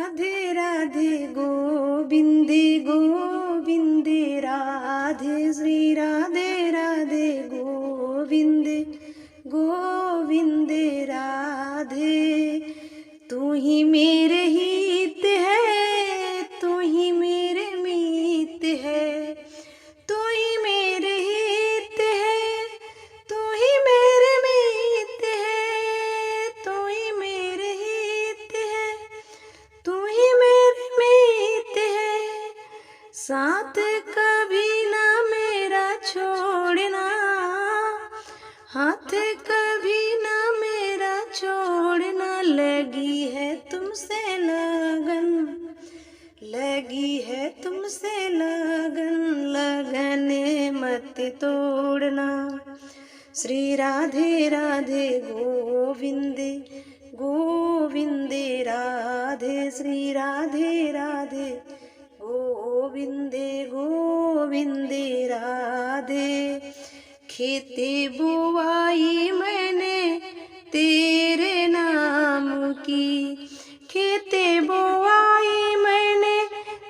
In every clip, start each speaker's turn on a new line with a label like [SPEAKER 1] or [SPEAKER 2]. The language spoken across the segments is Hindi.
[SPEAKER 1] राधे राधे गोविंदे गोविंदे राधे श्री राधे राधे गोविंदे गोविंदे राधे। तू ही मेरे हित है, तू ही मेरे मीत है, तू ही मेरे हित है, तू ही मेरे मीत है, तू ही मेरे हित है, तू ही मेरे मीत है। साथ कभी ना मेरा छोड़ना, हाथ कभी ना मेरा छोड़ना। लगी है तुमसे लगन, लगी है तुमसे लगन, लगने मत तोड़ना। श्री राधे राधे गोविंदे गोविंदे राधे श्री राधे राधे गोविंदे गोविंदे राधे। खेते बुवाई मैंने तेरे नाम की, खेते बुवाई मैंने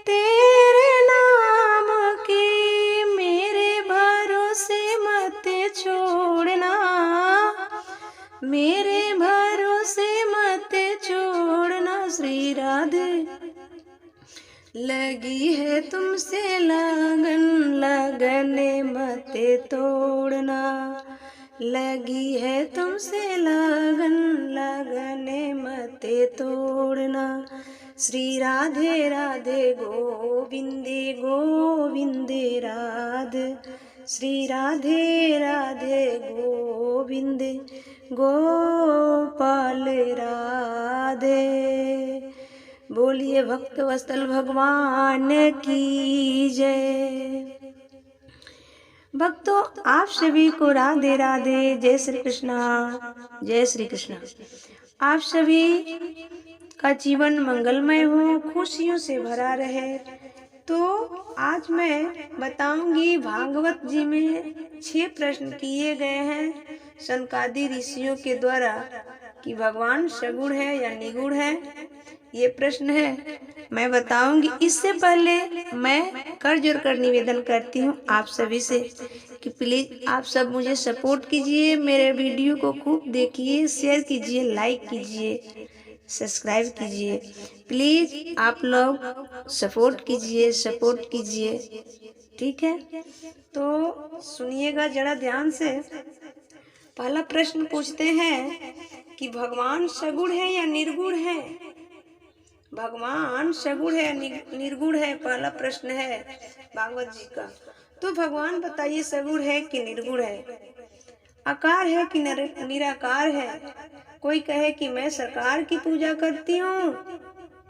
[SPEAKER 1] तेरे नाम की। मेरे भरोसे मत छोड़ना, मेरे भरोसे मत छोड़ना। श्री राधे लगी है तुमसे लगन, लगने मत तोड़ना। लगी है तुमसे लगन, लगने मत तोड़ना। श्री राधे राधे गोविंदे गोविंदे राधे श्री राधे राधे गोविंदे गोपाल राधे। बोलिए भक्त वत्सल भगवान की जय। भक्तों, आप सभी को राधे राधे, जय श्री कृष्णा, जय श्री कृष्णा। आप सभी का जीवन मंगलमय हो, खुशियों से भरा रहे। तो आज मैं बताऊंगी, भागवत जी में 6 प्रश्न किए गए हैं सनकादि ऋषियों के द्वारा कि भगवान सगुण है या निगुण है। ये प्रश्न है, मैं बताऊंगी। इससे पहले मैं कर जोर कर निवेदन करती हूँ आप सभी से कि प्लीज आप सब मुझे सपोर्ट कीजिए, मेरे वीडियो को खूब देखिए, शेयर कीजिए, लाइक कीजिए, सब्सक्राइब कीजिए। प्लीज आप लोग सपोर्ट कीजिए, सपोर्ट कीजिए, ठीक है। तो सुनिएगा जरा ध्यान से। पहला प्रश्न पूछते हैं कि भगवान सगुण है या निर्गुण है। भगवान सगुण है निर्गुण है, पहला प्रश्न है भागवत जी का। तो भगवान बताइए, सगुण है कि निर्गुण है, आकार है कि निराकार है। कोई कहे कि मैं साकार की पूजा करती हूँ,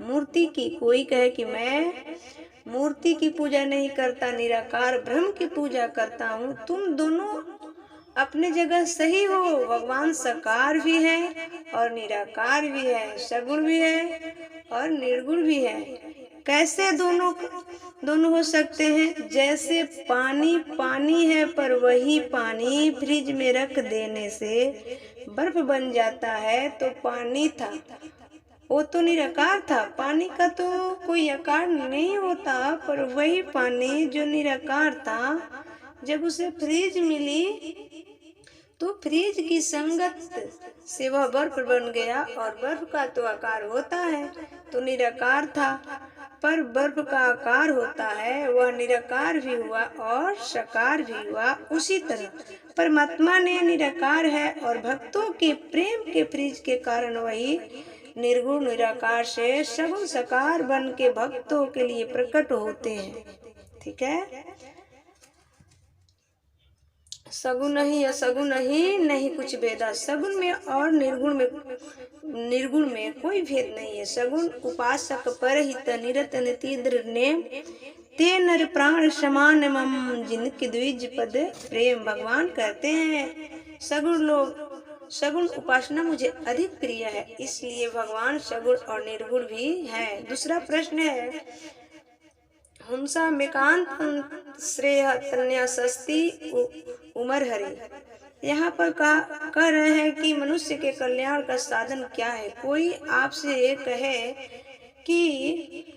[SPEAKER 1] मूर्ति की। कोई कहे कि मैं मूर्ति की पूजा नहीं करता, निराकार ब्रह्म की पूजा करता हूँ। तुम दोनों अपने जगह सही हो। भगवान साकार भी है और निराकार भी है, सगुण भी है और निर्गुण भी है। कैसे दोनों हो सकते हैं? जैसे पानी पानी है, पर वही पानी फ्रिज में रख देने से बर्फ बन जाता है। तो पानी था, वो तो निराकार था। पानी का तो कोई आकार नहीं होता, पर वही पानी जो निराकार था, जब उसे फ्रिज मिली तो फ्रिज की संगत से वह बर्फ बन गया। और बर्फ का तो आकार होता है, तो निराकार था, पर बर्फ का आकार होता है, वह निराकार भी हुआ और साकार भी हुआ। उसी तरह परमात्मा ने निराकार है और भक्तों के प्रेम के फ्रिज के कारण वही निर्गुण निराकार से सगुण साकार बन के भक्तों के लिए प्रकट होते हैं, ठीक है। सगुण नहीं असगुण नहीं कुछ भेदा। सगुण में और निर्गुण में कोई भेद नहीं है। सगुण उपासक पर हित निरत नितीद्र ने ते नर प्राण समान मम जिनकी द्विज पद प्रेम। भगवान कहते हैं सगुण लोग, सगुण उपासना मुझे अधिक प्रिय है, इसलिए भगवान सगुण और निर्गुण भी हैं। दूसरा प्रश्न है, हुंसा मेकांत श्रेय तन्या सस्ती उमर हरि। यहाँ पर कह रहे हैं कि मनुष्य के कल्याण का साधन क्या है। कोई आपसे कहे कि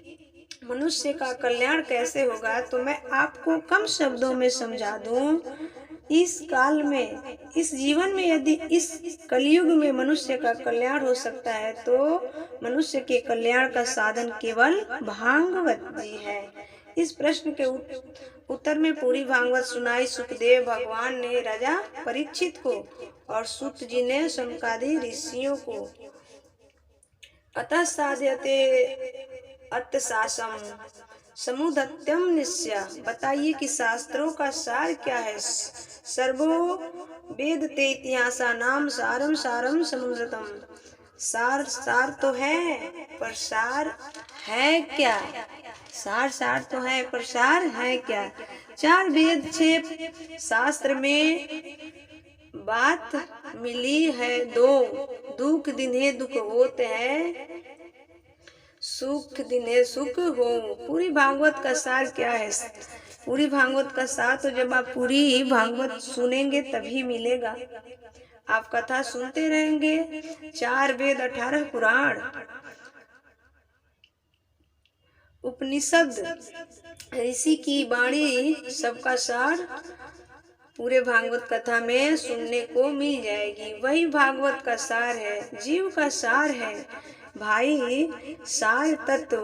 [SPEAKER 1] मनुष्य का कल्याण कैसे होगा, तो मैं आपको कम शब्दों में समझा दूं। इस काल में, इस जीवन में, यदि इस कलयुग में मनुष्य का कल्याण हो सकता है तो मनुष्य के कल्याण का साधन केवल भागवत जी है। इस प्रश्न के उत्तर में पूरी भागवत सुनाई सुखदेव भगवान ने राजा परीक्षित को और सूत जी ने शौनकादि ऋषियों को। अतः साध्यते अर्थशास्त्रम समुदत्यम निश्चय। बताइए कि शास्त्रों का सार क्या है। सर्वो वेद ते इतिहासा नाम सारम सारम समुद्रतम। सार सार तो है, पर सार है क्या? सार सार तो है, पर सार है क्या? 4 वेद 6 शास्त्र में बात मिली है दो। दुख दिने दुख होते हैं, सुख दिने सुख हो। पूरी भागवत का सार क्या है? पूरी भागवत का सार तो जब आप पूरी भागवत सुनेंगे तभी मिलेगा। आप कथा सुनते रहेंगे। 4 वेद 18 पुराण उपनिषद ऋषि की वाणी, सबका सार पूरे भागवत कथा में सुनने को मिल जाएगी। वही भागवत का सार है, जीव का सार है। भाई सार तत्व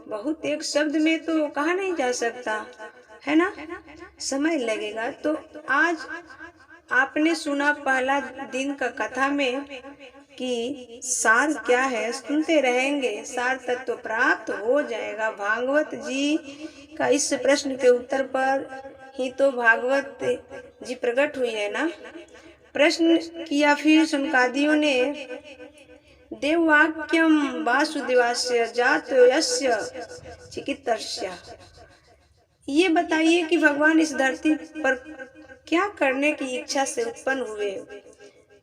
[SPEAKER 1] बहुत एक शब्द में तो कहा नहीं जा सकता है ना, समय लगेगा। तो आज आपने सुना पहला दिन का कथा में कि सार क्या है, सुनते रहेंगे, सार तत्व प्राप्त हो जाएगा। भागवत जी का इस प्रश्न के उत्तर पर ही तो भागवत जी प्रकट हुई है ना। प्रश्न किया फिर शौनकादियों ने, देववाक्यम वासुदेवास्य जातो यस्य चिकित्सया। ये बताइए कि भगवान इस धरती पर क्या करने की इच्छा से उत्पन्न हुए।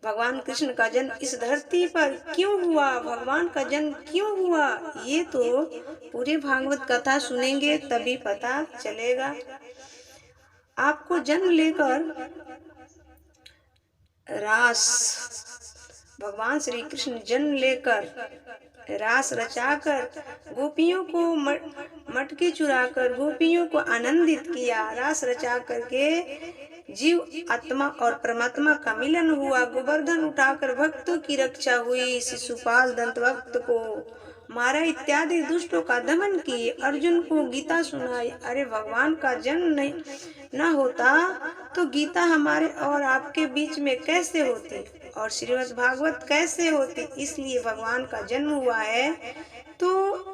[SPEAKER 1] भगवान कृष्ण का जन्म इस धरती पर क्यों हुआ, भगवान का जन्म क्यों हुआ, ये तो पूरे भागवत कथा सुनेंगे तभी पता चलेगा। आपको जन्म लेकर रास, भगवान श्री कृष्ण जन्म लेकर रास रचाकर गोपियों को मटकी चुराकर गोपियों को आनंदित किया। रास रचा करके जीव आत्मा और परमात्मा का मिलन हुआ। गोवर्धन उठाकर भक्तों की रक्षा हुई। शिशुपाल दंतवक्त को मारा, इत्यादि दुष्टों का दमन किए। अर्जुन को गीता सुनाई। अरे भगवान का जन्म नहीं न होता तो गीता हमारे और आपके बीच में कैसे होती और श्रीमद् भागवत कैसे होती। इसलिए भगवान का जन्म हुआ है। तो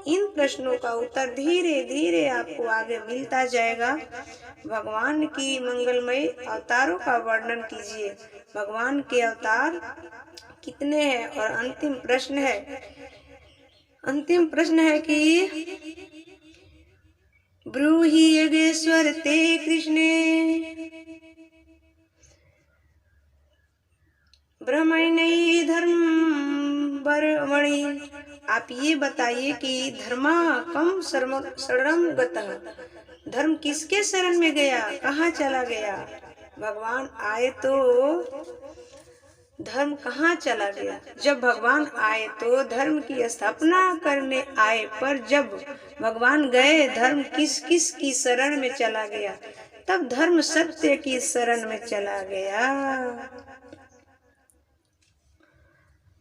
[SPEAKER 1] इन प्रश्नों का उत्तर धीरे धीरे आपको आगे मिलता जाएगा। भगवान की मंगलमय अवतारों का वर्णन कीजिए। भगवान के अवतार कितने हैं? और अंतिम प्रश्न है कि ब्रूहि योगेश्वर ते कृष्णे ब्रह्मण्य धर्म बर्मणि। आप ये बताइए कि धर्मा कम शरणम गतः। धर्म किसके शरण में गया, कहाँ चला गया? भगवान आए तो धर्म कहाँ चला गया? जब भगवान आए तो धर्म की स्थापना करने आए, पर जब भगवान गए धर्म किस किस की शरण में चला गया? तब धर्म सत्य की शरण में चला गया।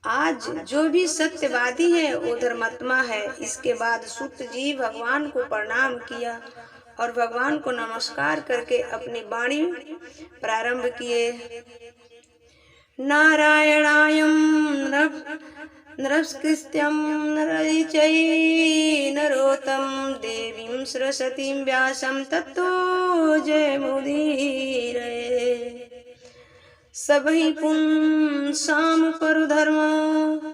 [SPEAKER 1] आज जो भी सत्यवादी है वो धर्मात्मा है। इसके बाद सूत जी भगवान को प्रणाम किया और भगवान को नमस्कार करके अपनी वाणी प्रारंभ किए। नारायणायं नरस्कृत्यं नरैचै नरोत्तमं देवीं सरस्वतीं व्यासं ततो जयमुदीरये। सबहि पुंसाम परु धर्म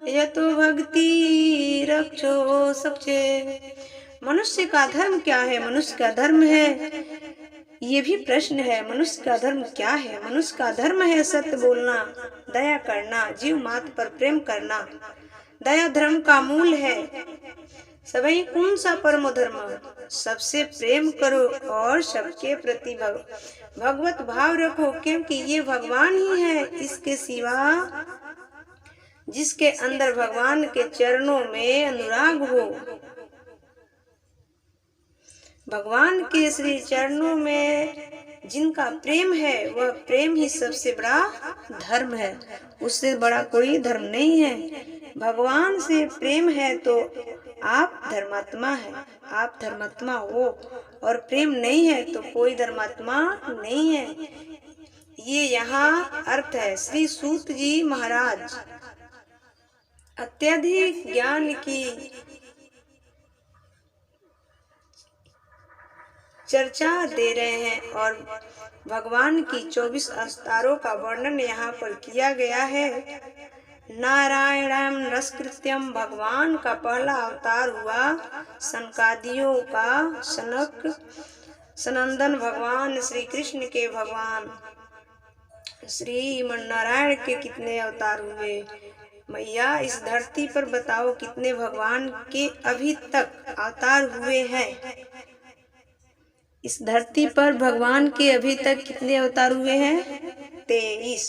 [SPEAKER 1] यतो भक्ति रक्षो सक्षे। मनुष्य का धर्म क्या है? मनुष्य का धर्म है, ये भी प्रश्न है। मनुष्य का धर्म क्या है? मनुष्य का धर्म है सत्य बोलना, दया करना, जीव मात्र पर प्रेम करना। दया धर्म का मूल है। सबही कौन सा परम धर्म? सबसे प्रेम करो और सबके प्रति भगवत भाव रखो, क्योंकि ये भगवान ही है। इसके सिवा जिसके अंदर भगवान के चरणों में अनुराग हो भगवान के श्री चरणों में जिनका प्रेम है वह प्रेम ही सबसे बड़ा धर्म है, उससे बड़ा कोई धर्म नहीं है। भगवान से प्रेम है तो आप धर्मात्मा है, आप धर्मात्मा हो, और प्रेम नहीं है तो कोई धर्मात्मा नहीं है। ये यहाँ अर्थ है। श्री सूत जी महाराज अत्यधिक ज्ञान की चर्चा दे रहे हैं और भगवान की 24 अवतारों का वर्णन यहाँ पर किया गया है। नारायणम नमस्कृत्यम, भगवान का पहला अवतार हुआ सनकादियों का सनक सनंदन भगवान श्री कृष्ण के भगवान श्री नारायण के कितने अवतार हुए मैया? इस धरती पर बताओ कितने भगवान के अभी तक अवतार हुए हैं? इस धरती पर भगवान के अभी तक कितने अवतार हुए हैं? 23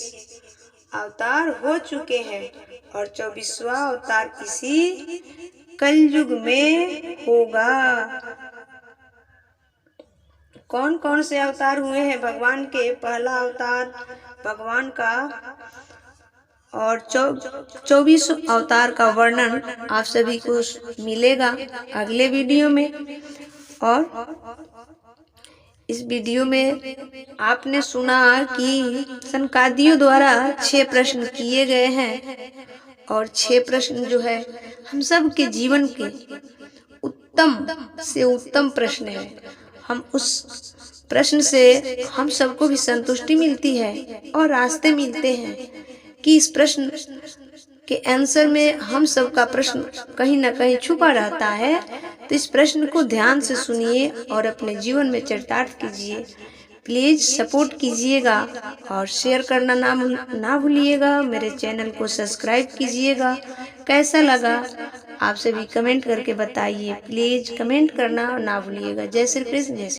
[SPEAKER 1] अवतार हो चुके हैं और 24वां अवतार इसी कलयुग में होगा। कौन कौन से अवतार हुए हैं भगवान के? पहला अवतार भगवान का और 24 अवतार का वर्णन आप सभी को मिलेगा अगले वीडियो में। और इस वीडियो में आपने सुना कि सनकादियों द्वारा 6 प्रश्न किए गए हैं और 6 प्रश्न जो है हम सब के जीवन के उत्तम से उत्तम प्रश्न है। हम उस प्रश्न से हम सबको भी संतुष्टि मिलती है और रास्ते मिलते हैं कि इस प्रश्न के आंसर में हम सबका प्रश्न कहीं ना कहीं छुपा रहता है। तो इस प्रश्न को ध्यान से सुनिए और अपने जीवन में चरितार्थ कीजिए। प्लीज सपोर्ट कीजिएगा और शेयर करना ना भूलिएगा। मेरे चैनल को सब्सक्राइब कीजिएगा। कैसा लगा आप सभी कमेंट करके बताइए। प्लीज कमेंट करना ना भूलिएगा। जय श्री कृष्ण। जय